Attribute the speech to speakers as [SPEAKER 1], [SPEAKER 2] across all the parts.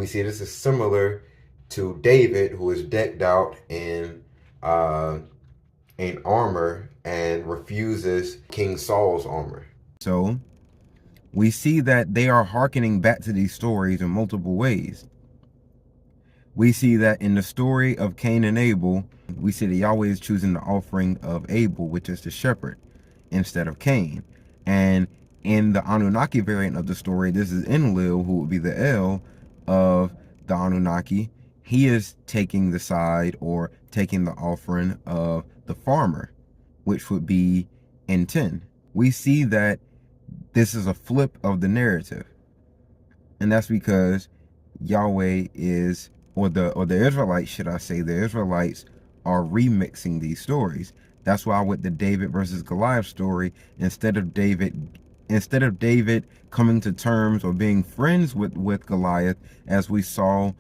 [SPEAKER 1] we see this is similar to David, who is decked out uh, in armor and refuses King Saul's armor.
[SPEAKER 2] So we see that they are hearkening back to these stories in multiple ways. We see that in the story of Cain and Abel, we see that Yahweh is choosing the offering of Abel, which is the shepherd, instead of Cain. And in the Anunnaki variant of the story, this is Enlil, who would be the El of the Anunnaki. He is taking the side or taking the offering of the farmer, which would be in 10. We see that this is a flip of the narrative. And that's because Yahweh is, or the Israelites, should I say, the Israelites are remixing these stories. That's why with the David versus Goliath story, instead of David coming to terms or being friends with Goliath, as we saw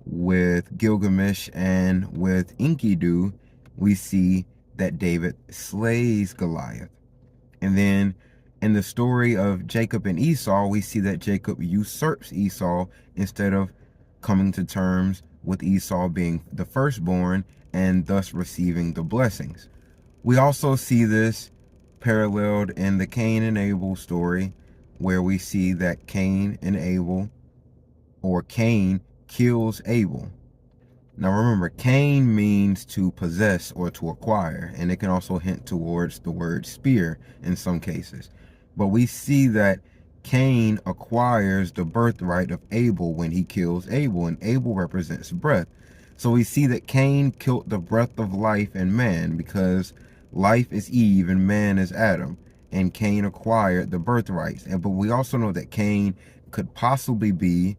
[SPEAKER 2] with Gilgamesh and with Enkidu, we see that David slays Goliath. And then in the story of Jacob and Esau, we see that Jacob usurps Esau instead of coming to terms with Esau being the firstborn and thus receiving the blessings. We also see this paralleled in the Cain and Abel story, where we see that Cain and Abel, or Cain kills Abel. Now remember, Cain means to possess or to acquire, and it can also hint towards the word spear in some cases. But we see that Cain acquires the birthright of Abel when he kills Abel, and Abel represents breath. So we see that Cain killed the breath of life in man, because life is Eve and man is Adam, and Cain acquired the birthrights. But we also know that Cain could possibly be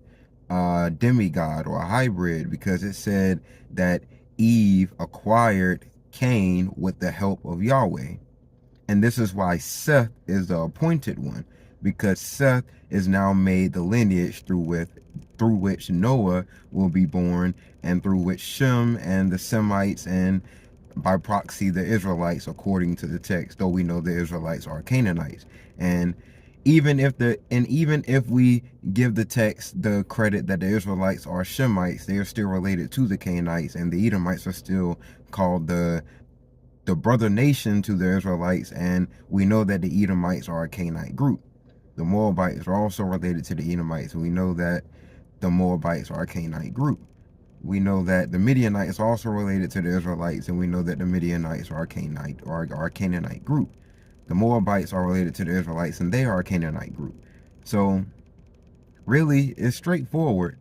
[SPEAKER 2] a demigod or a hybrid, because it said that Eve acquired Cain with the help of Yahweh. And this is why Seth is the appointed one, because Seth is now made the lineage through which Noah will be born, and through which Shem and the Semites, and by proxy the Israelites, according to the text, though we know the Israelites are Canaanites. And even if we give the text the credit that the Israelites are Shemites, they are still related to the Canaanites, and the Edomites are still called the brother nation to the Israelites, and we know that the Edomites are a Canaanite group. The Moabites are also related to the Edomites, and we know that the Moabites are a Canaanite group. We know that the Midianites are also related to the Israelites, and we know that the Midianites are a Canaanite group. The Moabites are related to the Israelites, and they are a Canaanite group. So really, it's straightforward.